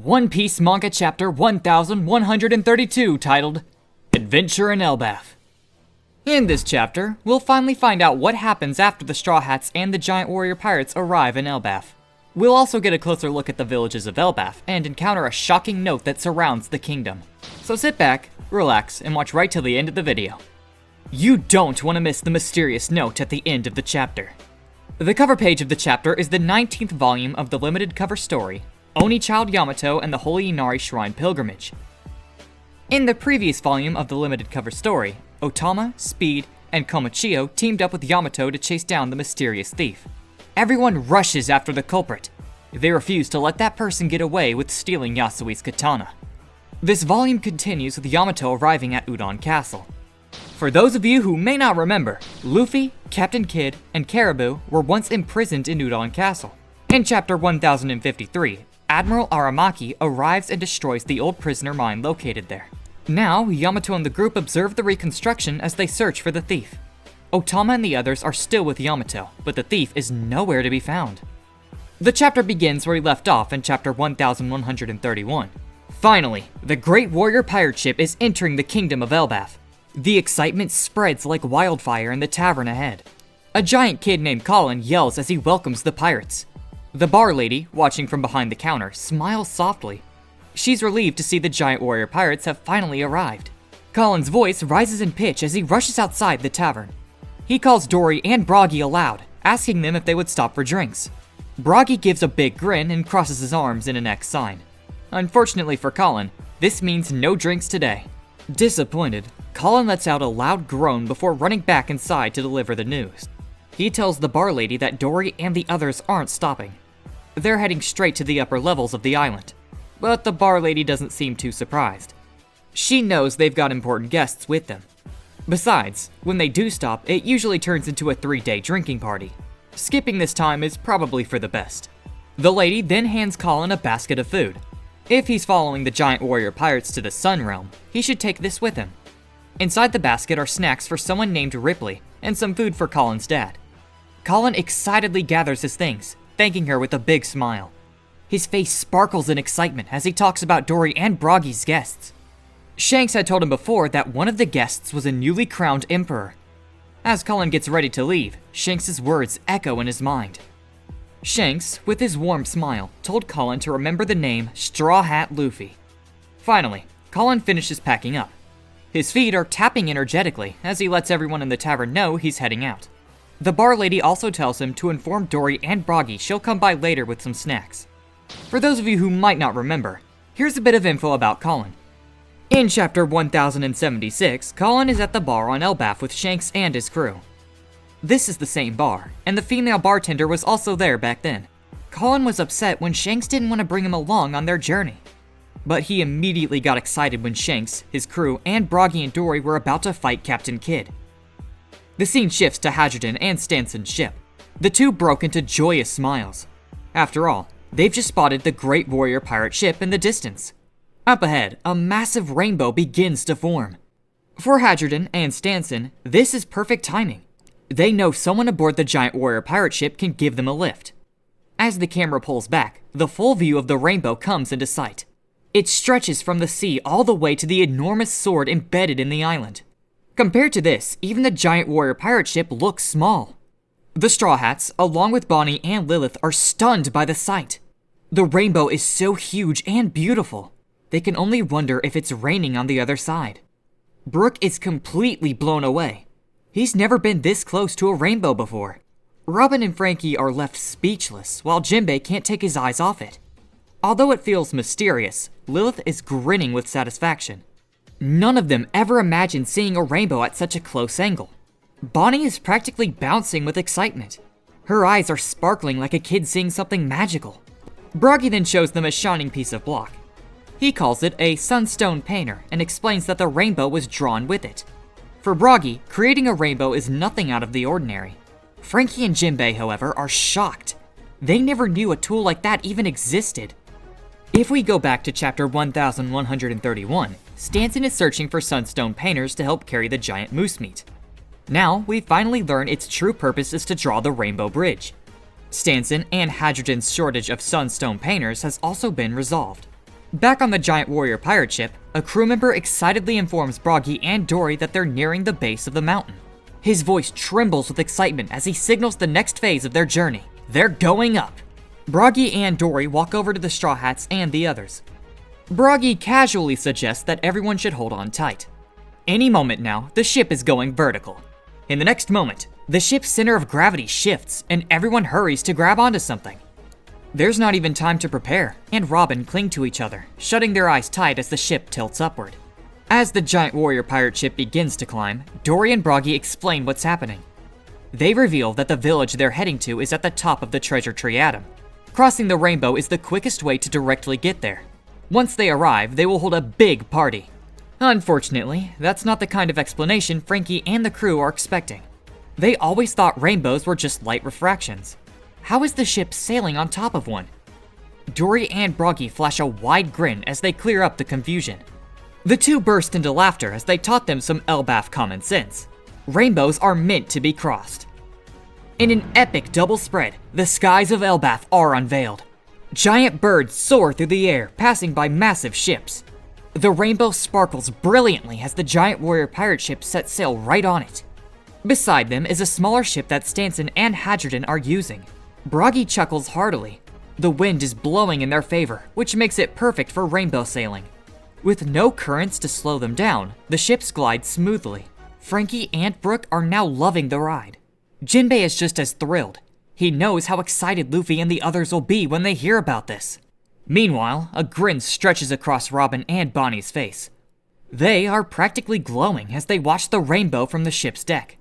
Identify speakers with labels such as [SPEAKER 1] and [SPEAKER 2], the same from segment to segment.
[SPEAKER 1] One Piece Manga Chapter 1132, titled Adventure in Elbaph. In this chapter, we'll finally find out what happens after the Straw Hats and the Giant Warrior Pirates arrive in Elbaph. We'll also get a closer look at the villages of Elbaph and encounter a shocking note that surrounds the kingdom. So sit back, relax, and watch right till the end of the video. You don't want to miss the mysterious note at the end of the chapter. The cover page of the chapter is the 19th volume of the limited cover story, Oni Child Yamato and the Holy Inari Shrine Pilgrimage. In the previous volume of the limited cover story, Otama, Speed, and Komichio teamed up with Yamato to chase down the mysterious thief. Everyone rushes after the culprit. They refuse to let that person get away with stealing Yasui's katana. This volume continues with Yamato arriving at Udon Castle. For those of you who may not remember, Luffy, Captain Kidd, and Caribou were once imprisoned in Udon Castle. In chapter 1053, Admiral Aramaki arrives and destroys the old prisoner mine located there. Now, Yamato and the group observe the reconstruction as they search for the thief. Otama and the others are still with Yamato, but the thief is nowhere to be found. The chapter begins where he left off in chapter 1131. Finally, the great warrior pirate ship is entering the kingdom of Elbaph. The excitement spreads like wildfire in the tavern ahead. A giant kid named Collon yells as he welcomes the pirates. The bar lady, watching from behind the counter, smiles softly. She's relieved to see the giant warrior pirates have finally arrived. Collon's voice rises in pitch as he rushes outside the tavern. He calls Dory and Broggy aloud, asking them if they would stop for drinks. Broggy gives a big grin and crosses his arms in an X sign. Unfortunately for Collon, this means no drinks today. Disappointed, Collon lets out a loud groan before running back inside to deliver the news. He tells the bar lady that Dory and the others aren't stopping. They're heading straight to the upper levels of the island, but the bar lady doesn't seem too surprised. She knows they've got important guests with them. Besides, when they do stop, it usually turns into a 3-day drinking party. Skipping this time is probably for the best. The lady then hands Collon a basket of food. If he's following the giant warrior pirates to the Sun Realm, he should take this with him. Inside the basket are snacks for someone named Ripley and some food for Collon's dad. Collon excitedly gathers his things, thanking her with a big smile. His face sparkles in excitement as he talks about Dory and Broggy's guests. Shanks had told him before that one of the guests was a newly crowned emperor. As Collon gets ready to leave, Shanks' words echo in his mind. Shanks, with his warm smile, told Collon to remember the name Straw Hat Luffy. Finally, Collon finishes packing up. His feet are tapping energetically as he lets everyone in the tavern know he's heading out. The bar lady also tells him to inform Dory and Broggy she'll come by later with some snacks. For those of you who might not remember, here's a bit of info about Collon. In chapter 1076, Collon is at the bar on Elbaph with Shanks and his crew. This is the same bar, and the female bartender was also there back then. Collon was upset when Shanks didn't want to bring him along on their journey. But he immediately got excited when Shanks, his crew, and Broggy and Dory were about to fight Captain Kidd. The scene shifts to Hadrian and Stanson's ship. The two broke into joyous smiles. After all, they've just spotted the great warrior pirate ship in the distance. Up ahead, a massive rainbow begins to form. For Hadrian and Stanson, this is perfect timing. They know someone aboard the giant warrior pirate ship can give them a lift. As the camera pulls back, the full view of the rainbow comes into sight. It stretches from the sea all the way to the enormous sword embedded in the island. Compared to this, even the giant warrior pirate ship looks small. The Straw Hats, along with Bonnie and Lilith, are stunned by the sight. The rainbow is so huge and beautiful. They can only wonder if it's raining on the other side. Brook is completely blown away. He's never been this close to a rainbow before. Robin and Frankie are left speechless, while Jinbei can't take his eyes off it. Although it feels mysterious, Lilith is grinning with satisfaction. None of them ever imagined seeing a rainbow at such a close angle. Bonnie is practically bouncing with excitement. Her eyes are sparkling like a kid seeing something magical. Broggy then shows them a shining piece of block. He calls it a sunstone painter and explains that the rainbow was drawn with it. For Broggy, creating a rainbow is nothing out of the ordinary. Frankie and Jinbei, however, are shocked. They never knew a tool like that even existed. If we go back to chapter 1131, Stanson is searching for sunstone painters to help carry the giant moose meat. Now, we finally learn its true purpose is to draw the Rainbow Bridge. Stanson and Hadrian's shortage of sunstone painters has also been resolved. Back on the giant warrior pirate ship, a crew member excitedly informs Broggy and Dory that they're nearing the base of the mountain. His voice trembles with excitement as he signals the next phase of their journey. They're going up. Broggy and Dory walk over to the Straw Hats and the others. Broggy casually suggests that everyone should hold on tight. Any moment now, the ship is going vertical. In the next moment, the ship's center of gravity shifts and everyone hurries to grab onto something. There's not even time to prepare, and Robin cling to each other, shutting their eyes tight as the ship tilts upward. As the giant warrior pirate ship begins to climb, Dory and Broggy explain what's happening. They reveal that the village they're heading to is at the top of the treasure tree atom. Crossing the rainbow is the quickest way to directly get there. Once they arrive, they will hold a big party. Unfortunately, that's not the kind of explanation Frankie and the crew are expecting. They always thought rainbows were just light refractions. How is the ship sailing on top of one? Dory and Broggy flash a wide grin as they clear up the confusion. The two burst into laughter as they taught them some Elbaph common sense. Rainbows are meant to be crossed. In an epic double spread, the skies of Elbaph are unveiled. Giant birds soar through the air, passing by massive ships. The rainbow sparkles brilliantly as the giant warrior pirate ship sets sail right on it. Beside them is a smaller ship that Stanson and Hadrian are using. Broggy chuckles heartily. The wind is blowing in their favor, which makes it perfect for rainbow sailing. With no currents to slow them down, the ships glide smoothly. Frankie and Brooke are now loving the ride. Jinbei is just as thrilled. He knows how excited Luffy and the others will be when they hear about this. Meanwhile, a grin stretches across Robin and Bonnie's face. They are practically glowing as they watch the rainbow from the ship's deck.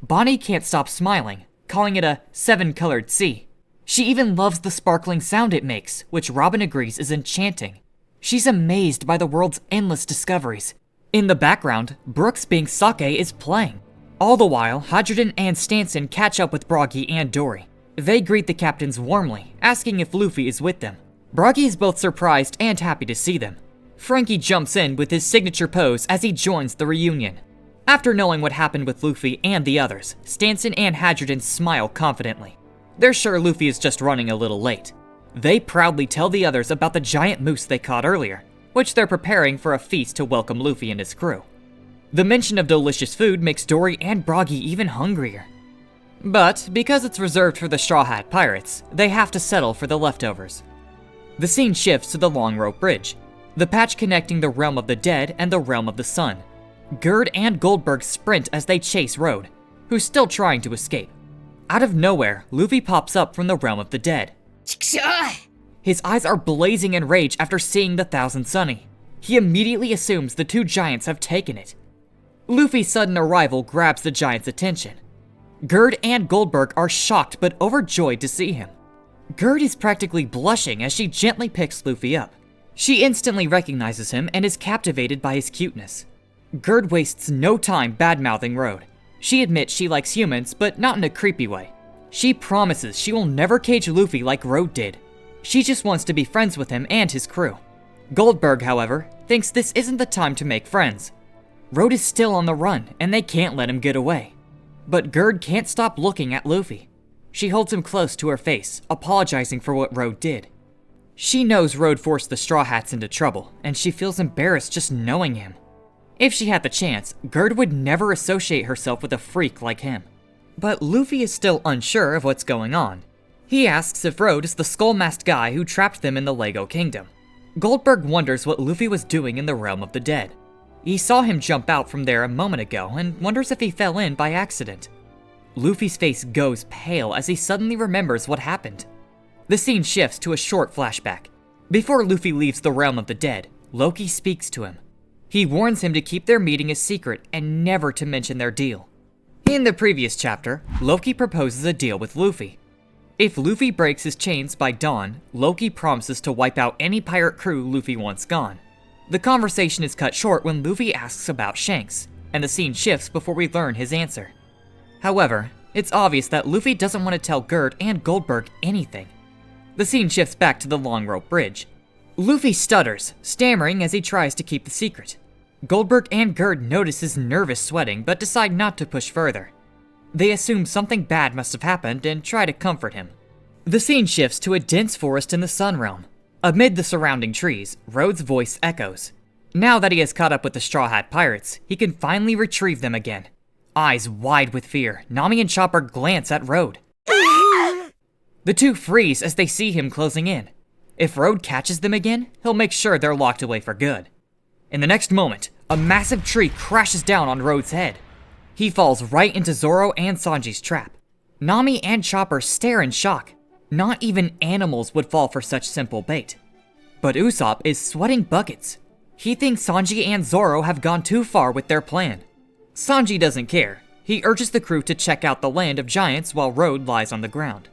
[SPEAKER 1] Bonnie can't stop smiling, calling it a seven-colored sea. She even loves the sparkling sound it makes, which Robin agrees is enchanting. She's amazed by the world's endless discoveries. In the background, Brooks being sake is playing. All the while, Hadrian and Stanson catch up with Broggy and Dory. They greet the captains warmly, asking if Luffy is with them. Broggy is both surprised and happy to see them. Frankie jumps in with his signature pose as he joins the reunion. After knowing what happened with Luffy and the others, Stanson and Hadrian smile confidently. They're sure Luffy is just running a little late. They proudly tell the others about the giant moose they caught earlier, which they're preparing for a feast to welcome Luffy and his crew. The mention of delicious food makes Dory and Broggy even hungrier. But because it's reserved for the Straw Hat Pirates, they have to settle for the leftovers. The scene shifts to the Long Rope Bridge, the patch connecting the realm of the dead and the realm of the sun. Gerd and Goldberg sprint as they chase Road, who's still trying to escape. Out of nowhere, Luffy pops up from the realm of the dead. His eyes are blazing in rage after seeing the Thousand Sunny. He immediately assumes the two giants have taken it. Luffy's sudden arrival grabs the giant's attention. Gerd and Goldberg are shocked but overjoyed to see him. Gerd is practically blushing as she gently picks Luffy up. She instantly recognizes him and is captivated by his cuteness. Gerd wastes no time bad-mouthing Road. She admits she likes humans, but not in a creepy way. She promises she will never cage Luffy like Road did. She just wants to be friends with him and his crew. Goldberg, however, thinks this isn't the time to make friends. Road is still on the run, and they can't let him get away. But Gerd can't stop looking at Luffy. She holds him close to her face, apologizing for what Road did. She knows Road forced the Straw Hats into trouble, and she feels embarrassed just knowing him. If she had the chance, Gerd would never associate herself with a freak like him. But Luffy is still unsure of what's going on. He asks if Road is the skull-masked guy who trapped them in the Lego Kingdom. Goldberg wonders what Luffy was doing in the realm of the dead. He saw him jump out from there a moment ago and wonders if he fell in by accident. Luffy's face goes pale as he suddenly remembers what happened. The scene shifts to a short flashback. Before Luffy leaves the realm of the dead, Loki speaks to him. He warns him to keep their meeting a secret and never to mention their deal. In the previous chapter, Loki proposes a deal with Luffy. If Luffy breaks his chains by dawn, Loki promises to wipe out any pirate crew Luffy wants gone. The conversation is cut short when Luffy asks about Shanks, and the scene shifts before we learn his answer. However, it's obvious that Luffy doesn't want to tell Gerd and Goldberg anything. The scene shifts back to the Long Rope Bridge. Luffy stutters, stammering as he tries to keep the secret. Goldberg and Gerd notice his nervous sweating but decide not to push further. They assume something bad must have happened and try to comfort him. The scene shifts to a dense forest in the Sun Realm. Amid the surrounding trees, Road's voice echoes. Now that he has caught up with the Straw Hat Pirates, he can finally retrieve them again. Eyes wide with fear, Nami and Chopper glance at Road. The two freeze as they see him closing in. If Road catches them again, he'll make sure they're locked away for good. In the next moment, a massive tree crashes down on Road's head. He falls right into Zoro and Sanji's trap. Nami and Chopper stare in shock. Not even animals would fall for such simple bait. But Usopp is sweating buckets. He thinks Sanji and Zoro have gone too far with their plan. Sanji doesn't care. He urges the crew to check out the land of giants while Road lies on the ground.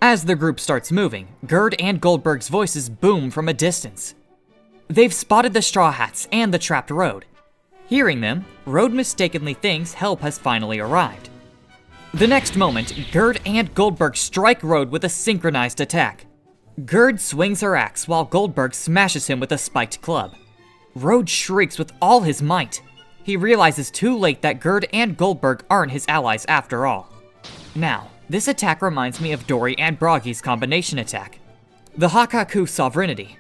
[SPEAKER 1] As the group starts moving, Gerd and Goldberg's voices boom from a distance. They've spotted the Straw Hats and the trapped Road. Hearing them, Road mistakenly thinks help has finally arrived. The next moment, Gerd and Goldberg strike Road with a synchronized attack. Gerd swings her axe while Goldberg smashes him with a spiked club. Road shrieks with all his might. He realizes too late that Gerd and Goldberg aren't his allies after all. Now, this attack reminds me of Dory and Broggy's combination attack, the Hakaku Sovereignty.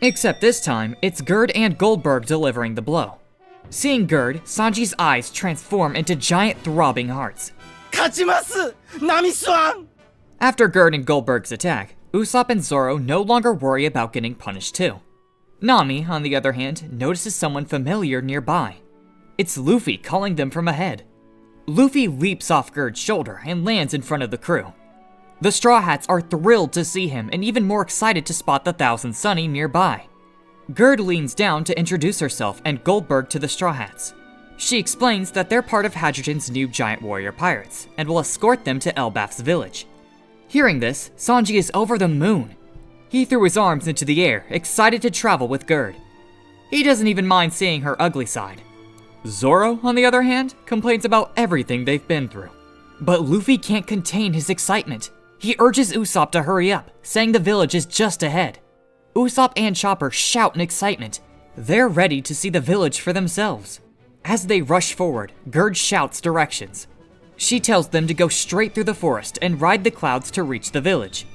[SPEAKER 1] Except this time, it's Gerd and Goldberg delivering the blow. Seeing Gerd, Sanji's eyes transform into giant throbbing hearts.
[SPEAKER 2] Kachimasu! Nami-swan!
[SPEAKER 1] After Gerd and Goldberg's attack, Usopp and Zoro no longer worry about getting punished too. Nami, on the other hand, notices someone familiar nearby. It's Luffy calling them from ahead. Luffy leaps off Gerd's shoulder and lands in front of the crew. The Straw Hats are thrilled to see him and even more excited to spot the Thousand Sunny nearby. Gerd leans down to introduce herself and Goldberg to the Straw Hats. She explains that they're part of Hadrian's new giant warrior pirates and will escort them to Elbaph's village. Hearing this, Sanji is over the moon. He threw his arms into the air, excited to travel with Gerd. He doesn't even mind seeing her ugly side. Zoro, on the other hand, complains about everything they've been through. But Luffy can't contain his excitement. He urges Usopp to hurry up, saying the village is just ahead. Usopp and Chopper shout in excitement. They're ready to see the village for themselves. As they rush forward, Gerd shouts directions. She tells them to go straight through the forest and ride the clouds to reach the village.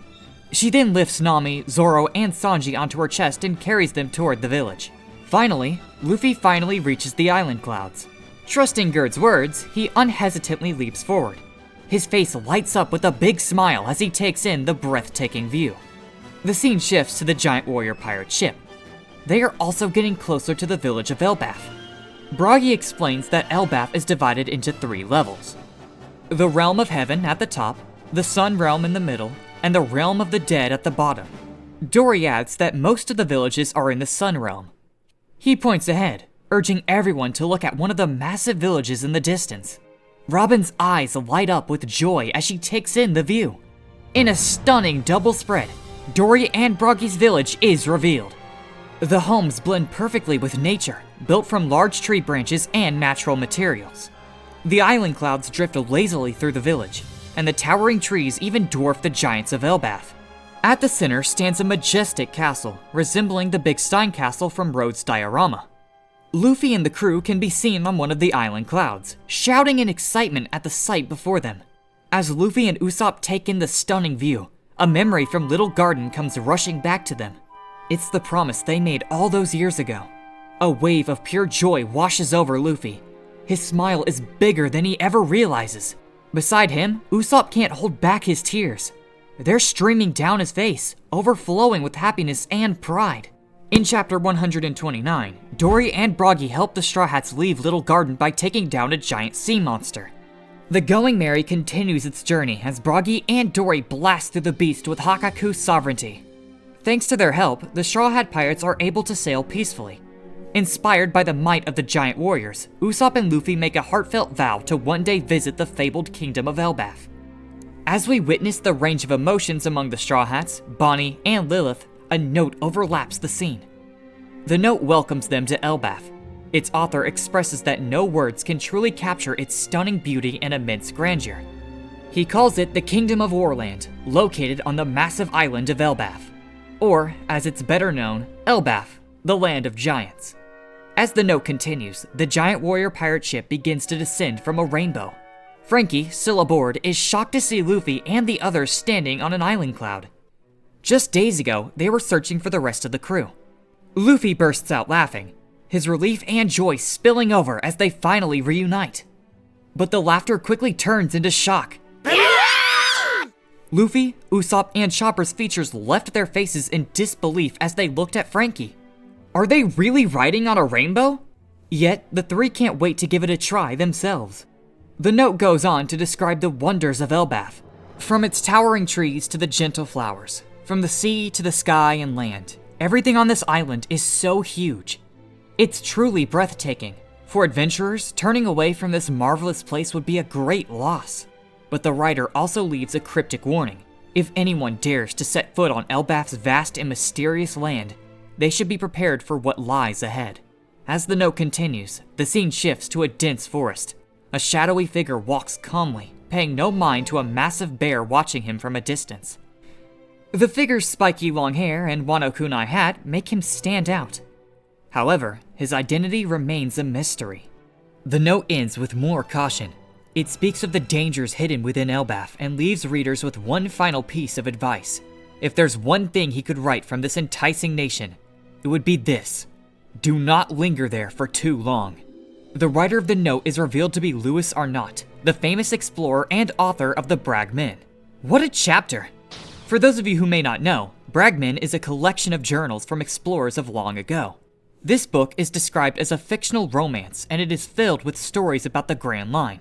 [SPEAKER 1] She then lifts Nami, Zoro, and Sanji onto her chest and carries them toward the village. Finally, Luffy finally reaches the island clouds. Trusting Gerd's words, he unhesitantly leaps forward. His face lights up with a big smile as he takes in the breathtaking view. The scene shifts to the giant warrior pirate ship. They are also getting closer to the village of Elbaph. Broggy explains that Elbaph is divided into 3 levels. The Realm of Heaven at the top, the Sun Realm in the middle, and the Realm of the Dead at the bottom. Dory adds that most of the villages are in the Sun Realm. He points ahead, urging everyone to look at one of the massive villages in the distance. Robin's eyes light up with joy as she takes in the view. In a stunning double spread, Dory and Broggy's village is revealed. The homes blend perfectly with nature, built from large tree branches and natural materials. The island clouds drift lazily through the village, and the towering trees even dwarf the giants of Elbaph. At the center stands a majestic castle, resembling the Big Stein Castle from Road's diorama. Luffy and the crew can be seen on one of the island clouds, shouting in excitement at the sight before them. As Luffy and Usopp take in the stunning view, a memory from Little Garden comes rushing back to them. It's the promise they made all those years ago. A wave of pure joy washes over Luffy. His smile is bigger than he ever realizes. Beside him, Usopp can't hold back his tears. They're streaming down his face, overflowing with happiness and pride. In chapter 129, Dory and Broggy help the Straw Hats leave Little Garden by taking down a giant sea monster. The Going Merry continues its journey as Broggy and Dory blast through the beast with Hakaku Sovereignty. Thanks to their help, the Straw Hat Pirates are able to sail peacefully. Inspired by the might of the giant warriors, Usopp and Luffy make a heartfelt vow to one day visit the fabled kingdom of Elbaph. As we witness the range of emotions among the Straw Hats, Bonnie, and Lilith, a note overlaps the scene. The note welcomes them to Elbaph. Its author expresses that no words can truly capture its stunning beauty and immense grandeur. He calls it the Kingdom of Warland, located on the massive island of Elbaph. Or, as it's better known, Elbaph, the Land of Giants. As the note continues, the giant warrior pirate ship begins to descend from a rainbow. Frankie, still aboard, is shocked to see Luffy and the others standing on an island cloud. Just days ago, they were searching for the rest of the crew. Luffy bursts out laughing, his relief and joy spilling over as they finally reunite. But the laughter quickly turns into shock. Luffy, Usopp, and Chopper's features left their faces in disbelief as they looked at Frankie. Are they really riding on a rainbow? Yet, the three can't wait to give it a try themselves. The note goes on to describe the wonders of Elbaph. From its towering trees to the gentle flowers, from the sea to the sky and land, everything on this island is so huge. It's truly breathtaking. For adventurers, turning away from this marvelous place would be a great loss. But the writer also leaves a cryptic warning. If anyone dares to set foot on Elbaph's vast and mysterious land, they should be prepared for what lies ahead. As the note continues, the scene shifts to a dense forest. A shadowy figure walks calmly, paying no mind to a massive bear watching him from a distance. The figure's spiky long hair and Wano kunai hat make him stand out. However, his identity remains a mystery. The note ends with more caution. It speaks of the dangers hidden within Elbaph and leaves readers with one final piece of advice. If there's one thing he could write from this enticing nation, it would be this: do not linger there for too long. The writer of the note is revealed to be Louis Arnott, the famous explorer and author of the Bragmen. What a chapter! For those of you who may not know, Bragmen is a collection of journals from explorers of long ago. This book is described as a fictional romance, and it is filled with stories about the Grand Line.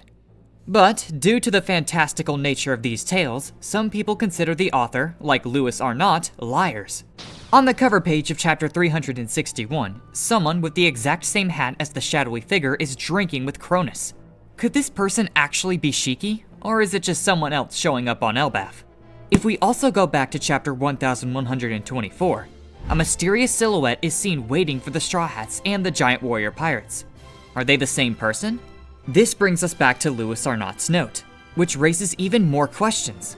[SPEAKER 1] But, due to the fantastical nature of these tales, some people consider the author, like Louis Arnott, liars. On the cover page of chapter 361, someone with the exact same hat as the shadowy figure is drinking with Cronus. Could this person actually be Shiki, or is it just someone else showing up on Elbaph? If we also go back to chapter 1124, a mysterious silhouette is seen waiting for the Straw Hats and the giant warrior pirates. Are they the same person? This brings us back to Louis Arnott's note, which raises even more questions.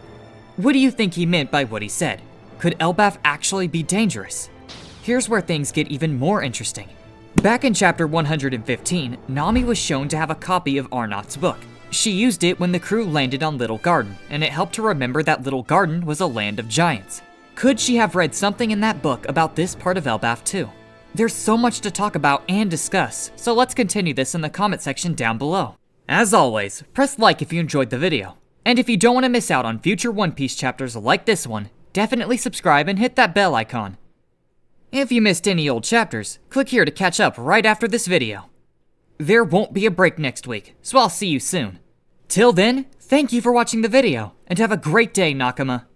[SPEAKER 1] What do you think he meant by what he said? Could Elbaph actually be dangerous? Here's where things get even more interesting. Back in chapter 115, Nami was shown to have a copy of Arnott's book. She used it when the crew landed on Little Garden, and it helped her remember that Little Garden was a land of giants. Could she have read something in that book about this part of Elbaph too? There's so much to talk about and discuss, so let's continue this in the comment section down below. As always, press like if you enjoyed the video. And if you don't want to miss out on future One Piece chapters like this one, definitely subscribe and hit that bell icon. If you missed any old chapters, click here to catch up right after this video. There won't be a break next week, so I'll see you soon. Till then, thank you for watching the video, and have a great day, Nakama.